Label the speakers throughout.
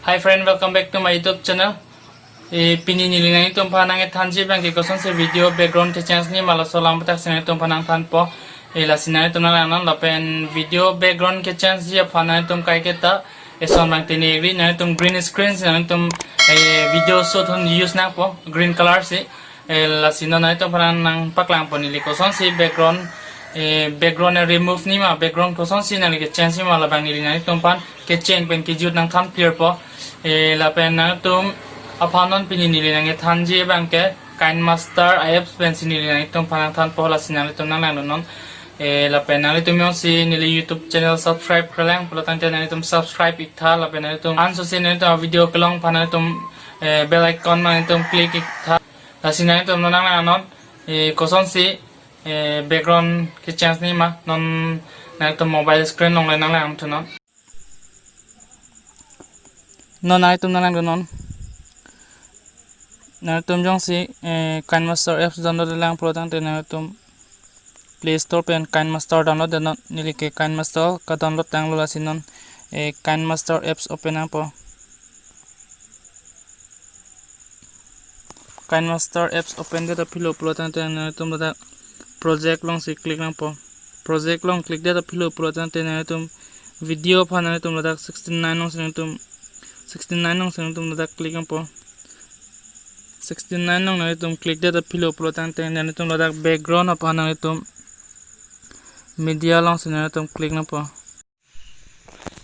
Speaker 1: Hi friend, welcome back to my YouTube channel. Pini nilingan itu panang tanji bang kikosan se video background ke chance ni malah solam petak sini itu panang tanpo. Lasina itu nalanan lapen video background ke chance dia panang itu kai kita. Eson bang tini green na itu green screen na itu video shoot hun use na po green color si. Lasina na itu panang nang paklang po nili kosan si background. Background remove ni ma background kosan si nali ke chance ni malah bang nilingan itu pan ke change pen ke jut nang tham clear po. Lapen na itu apanon pinili nang tanji bangke kain master ayap pensinili nang itong panang tan pola sinali itong nang non lapen nang itong yung si nili YouTube channel subscribe kalang pelotan channel itong subscribe itha lapen nang itong anso sinali itong video kelong panang itong bell icon man itong click itha lasinali itong nang non koson si background ki chance ni ma non nang itong mobile screen nong nang lang to non na itong nang non na tum jong si kain master apps download lang pro tang na tum play store pen kain master download na nili ke kain master ka download tang lo sinon kain master apps open na po kain master apps open data pilo pro tang na tum da project long si click lang po project long click data pilo pro tang na tum video pa na tum da 69 long sin tum 69 long sin tum da click lang po 69 nang na itum click data pilo pro tang teng na itum ladak background apa nang itum media long sina itum click na po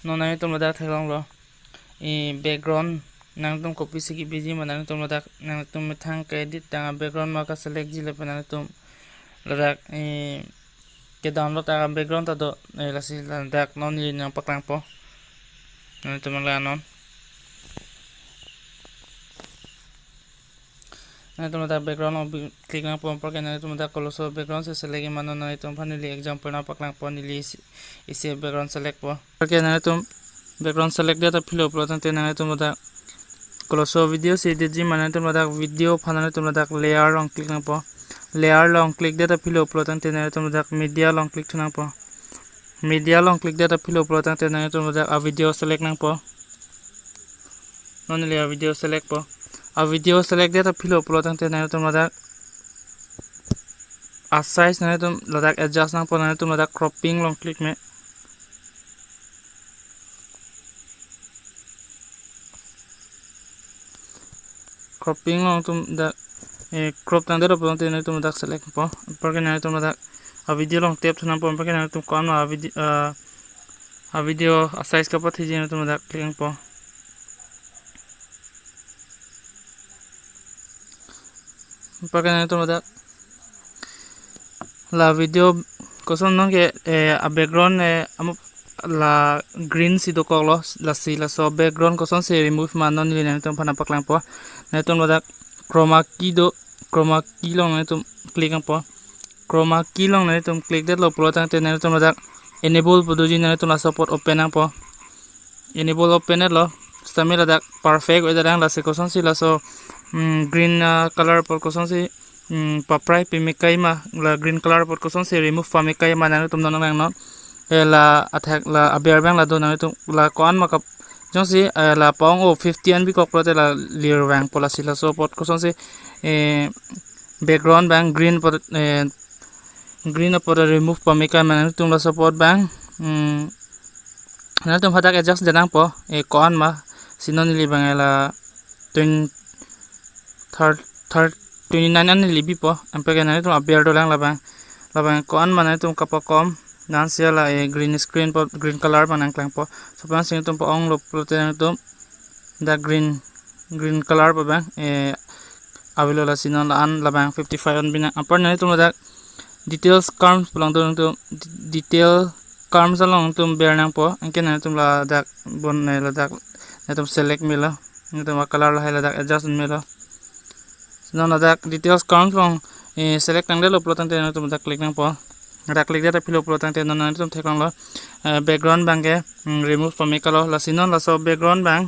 Speaker 1: no na itum ladak thang lo background nang itum copy sigi biji man itum ladak nang itum mithang ka edit tang background ma ka select jile pa nang itum ladak ke download ta background ta do lasi ladak non ni nang paklang po nang itum la non na itong mata background o click lang po porque na itong mata coloso background sa select mano na itong panili example na paklang po nili isi background select po porque na itong background select data pilo po tante na itong mata coloso video si edit man itong mata video pana itong mata layer long click lang po layer long click data pilo po tante na itong mata media long click lang po media long click data pilo po tante na itong mata video select lang po no nili video select po a video select data pilo pro tang tena tum ladak a size na tum ladak adjust nang po na tum ladak cropping long click me cropping long tum da crop tang data po tena tum ladak select po porque na tum ladak a video long tap thuna po porque na tum kon a video a size ka po thiji na tum ladak click po porque na ito la video koson nong ke a background amo la green si do ko la si la so background koson se remove man non ni na ito panapak lang po na ito chroma key long na ito click lang po chroma key long na ito click that lo pro tang na ito enable po do na ito la support open lang po enable open lo sami la perfect wala lang la se koson sila so green color por koson si paprai pimikai ma la green color por koson si remove pamikai ma nang tum nang no la attack la abiar bang la do nang tum la kon ma kap jong si la pong o 50 an bi kok prote la lir bang pola sila so pot koson si background bang green por green por remove pamikai ma nang tum la support bang nang tum hatak adjust janang po kon ma sinon li bang la 29 an libi po ampe kana itu appear do lang labang kon man itu kapakom dan sia la green screen po green color man ang klang po so pan sing itu po ong lo protein itu da green color po bang avilo la sinon la an labang 55 an bina apar na itu da details carms pulang do itu detail carms along itu bear nang po angke na itu la da bon la da itu select mila itu color la la da adjust mila no na details count from select ang lo pro tante na tum da click nang po da click da pilo pro tante na tum thekang lo background bang ke remove from ekalo la sinon la so background bang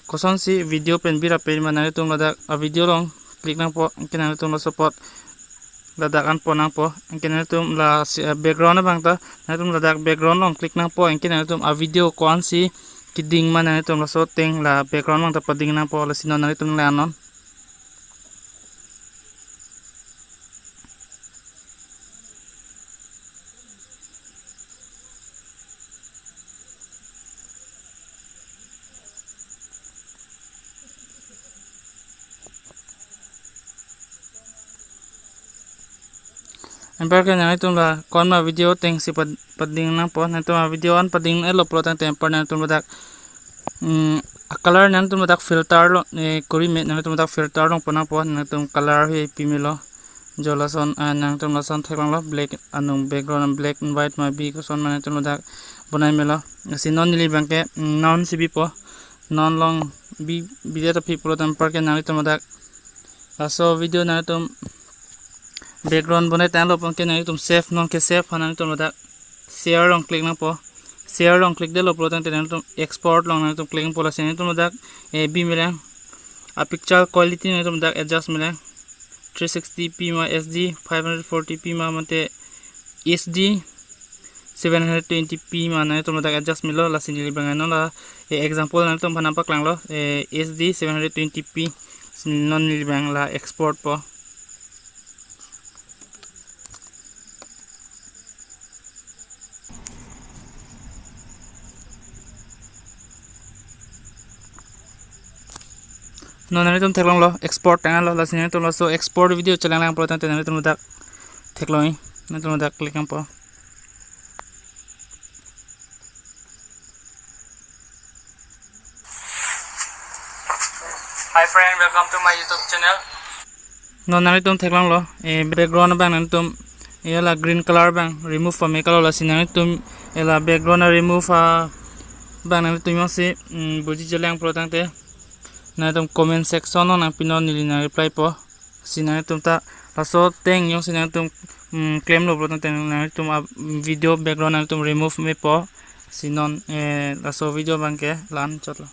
Speaker 1: koson si video pen bira pen man na tum da a video long click nang po kina tum lo support la da kan po nang po kina tum la background bang ta na tum la da background long click nang po kina tum a video kon si kiding man na itum la so ting la background mang ta pading na po la sinon na itum la anon. Empar na itum la kon ma video ting si pading na po na itum video an pading elo pro tang temper na itum badak color na itum badak filter lo kuri met na itum badak filter long po na po na itum color hi pimilo jola son nang itum la son theklang lo black anung background black and white ma bi ko son man itum badak bonai melo si non nili bangke non sibi po non long bi video ta people tempar ke na itum badak so video na itum background bonai tan lo pon ke na itum save non ke save hanan itum badak share long click na po share long click de lo pro tan ten itum export long na itum click po la sen itum badak bi milang a picture quality na itum badak adjust milang 360p ma SD 540p ma mate SD 720p ma na itum badak adjust milo la sinili bangano la example na itum panapak lang lo SD 720p non nilibang la export po. No na itum theklong lo export tang lo la sin itum lo so export video chalang lang pro tan ten itum dak thekloi na itum dak click ang po. Hi friend, welcome to my YouTube channel. No na itum theklang lo background bang itum ela green color bang remove pa me color la sin itum ela background remove bang itum yo se buji chalang pro tan te na itum comment section no na pinon nili na reply po sina itum ta laso teng yung sina itum claim lo pro tan na itum video background na itum remove me po sinon laso video bang ke lan chotlo.